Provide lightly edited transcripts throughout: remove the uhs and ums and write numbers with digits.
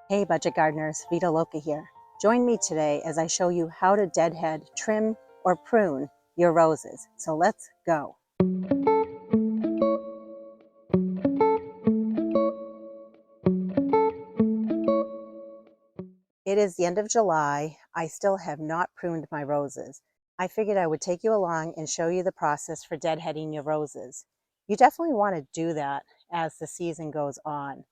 Hey budget gardeners, Vita Loca here. Join me today as I show you how to deadhead, trim, or prune your roses. So let's go. It is the end of July. I still have not pruned my roses. I figured I would take you along and show you the process for deadheading your roses. You definitely want to do that as the season goes on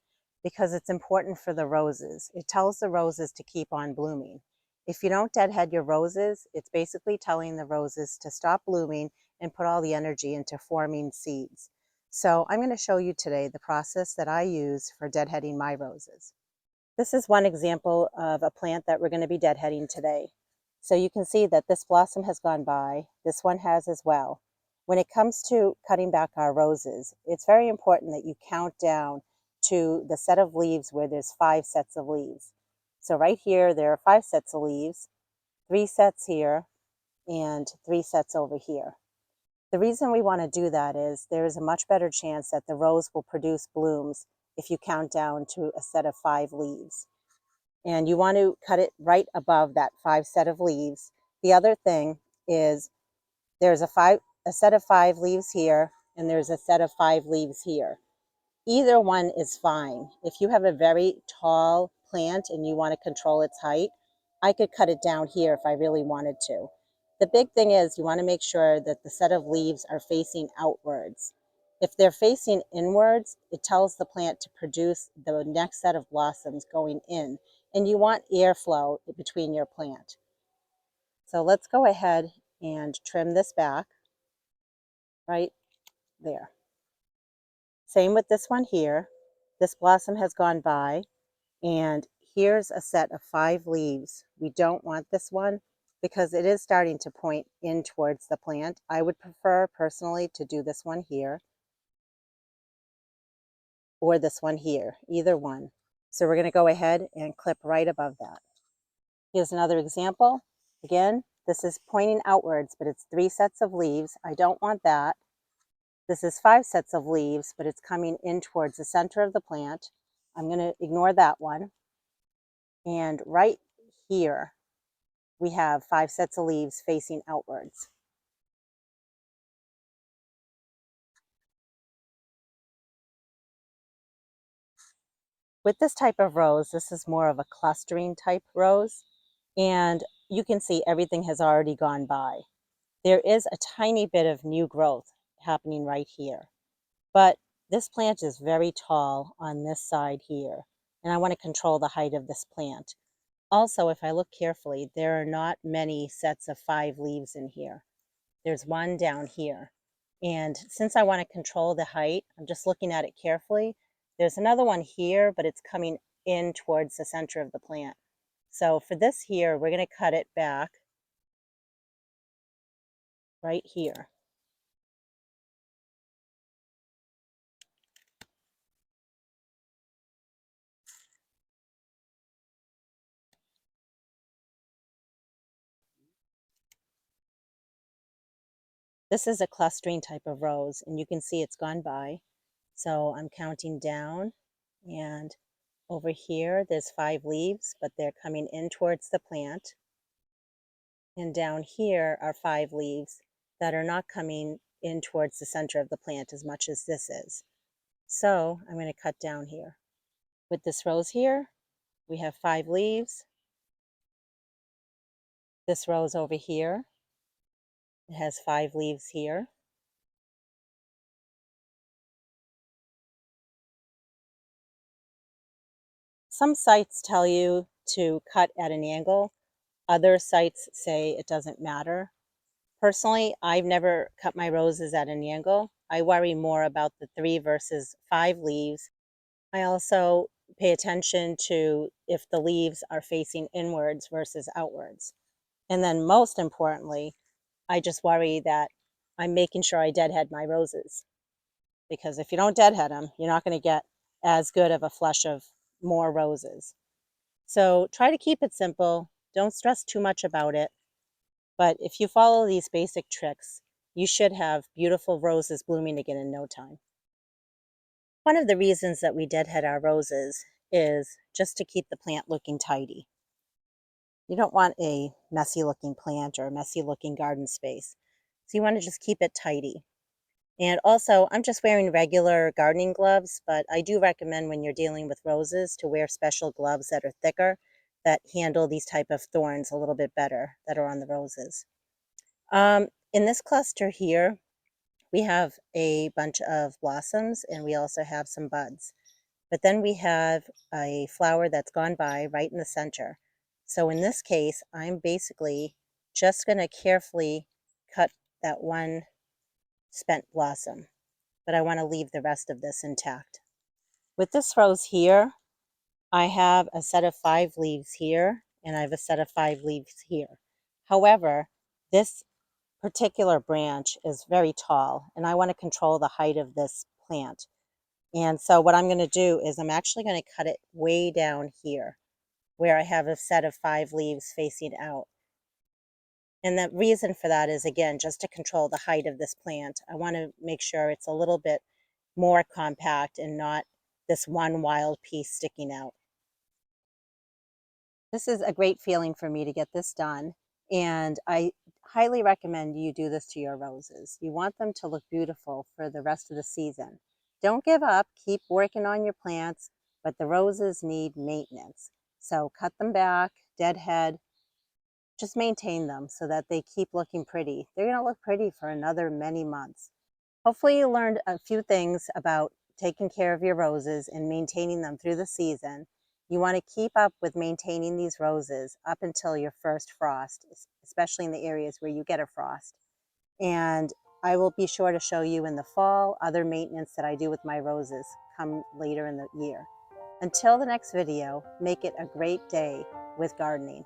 because it's important for the roses. It tells the roses to keep on blooming. If you don't deadhead your roses, it's basically telling the roses to stop blooming and put all the energy into forming seeds. So I'm going to show you today the process that I use for deadheading my roses. This is one example of a plant that we're going to be deadheading today. So you can see that this blossom has gone by. This one has as well. When it comes to cutting back our roses, it's very important that you count down to the set of leaves where there's 5 sets of leaves. So right here, there are 5 sets of leaves, 3 sets here, and 3 sets over here. The reason we want to do that is there is a much better chance that the rose will produce blooms if you count down to a set of 5 leaves. And you want to cut it right above that 5 set of leaves. The other thing is there's a set of 5 leaves here, and there's a set of 5 leaves here. Either one is fine. If you have a very tall plant and you want to control its height, I could cut it down here if I really wanted to. The big thing is you want to make sure that the set of leaves are facing outwards. If they're facing inwards, it tells the plant to produce the next set of blossoms going in, and you want airflow between your plant. So let's go ahead and trim this back right there. Same with this one here. This blossom has gone by, and here's a set of 5 leaves. We don't want this one because it is starting to point in towards the plant. I would prefer personally to do this one here or this one here, either one. So we're going to go ahead and clip right above that. Here's another example. Again, this is pointing outwards, but it's 3 sets of leaves. I don't want that. This is 5 sets of leaves, but it's coming in towards the center of the plant. I'm going to ignore that one. And right here, we have 5 sets of leaves facing outwards. With this type of rose, this is more of a clustering type rose, and you can see everything has already gone by. There is a tiny bit of new growth happening right here, but this plant is very tall on this side here, and I want to control the height of this plant. Also, if I look carefully, there are not many sets of 5 leaves in here. There's one down here. And since I want to control the height, I'm just looking at it carefully. There's another one here, but it's coming in towards the center of the plant. So for this here, we're going to cut it back right here. This is a clustering type of rose, and you can see it's gone by. So I'm counting down, and over here, there's 5 leaves, but they're coming in towards the plant. And down here are 5 leaves that are not coming in towards the center of the plant as much as this is. So I'm going to cut down here. With this rose here, we have 5 leaves. This rose over here, it has 5 leaves here. Some sites tell you to cut at an angle. Other sites say it doesn't matter. Personally, I've never cut my roses at an angle. I worry more about the 3 versus 5 leaves. I also pay attention to if the leaves are facing inwards versus outwards. And then most importantly, I just worry that I'm making sure I deadhead my roses. Because if you don't deadhead them, you're not going to get as good of a flush of more roses. So try to keep it simple. Don't stress too much about it. But if you follow these basic tricks, you should have beautiful roses blooming again in no time. One of the reasons that we deadhead our roses is just to keep the plant looking tidy. You don't want a messy looking plant or a messy looking garden space. So you want to just keep it tidy. And also, I'm just wearing regular gardening gloves, but I do recommend when you're dealing with roses to wear special gloves that are thicker, that handle these type of thorns a little bit better that are on the roses. In this cluster here, we have a bunch of blossoms and we also have some buds. But then we have a flower that's gone by right in the center. So in this case, I'm basically just going to carefully cut that one spent blossom, but I want to leave the rest of this intact. With this rose here, I have a set of 5 leaves here, and I have a set of 5 leaves here. However, this particular branch is very tall, and I want to control the height of this plant. And so what I'm going to do is I'm actually going to cut it way down here, where I have a set of 5 leaves facing out. And the reason for that is, again, just to control the height of this plant. I want to make sure it's a little bit more compact and not this one wild piece sticking out. This is a great feeling for me to get this done, and I highly recommend you do this to your roses. You want them to look beautiful for the rest of the season. Don't give up, keep working on your plants, but the roses need maintenance. So cut them back, deadhead, just maintain them so that they keep looking pretty. They're going to look pretty for another many months. Hopefully you learned a few things about taking care of your roses and maintaining them through the season. You want to keep up with maintaining these roses up until your first frost, especially in the areas where you get a frost. And I will be sure to show you in the fall other maintenance that I do with my roses come later in the year. Until the next video, make it a great day with gardening.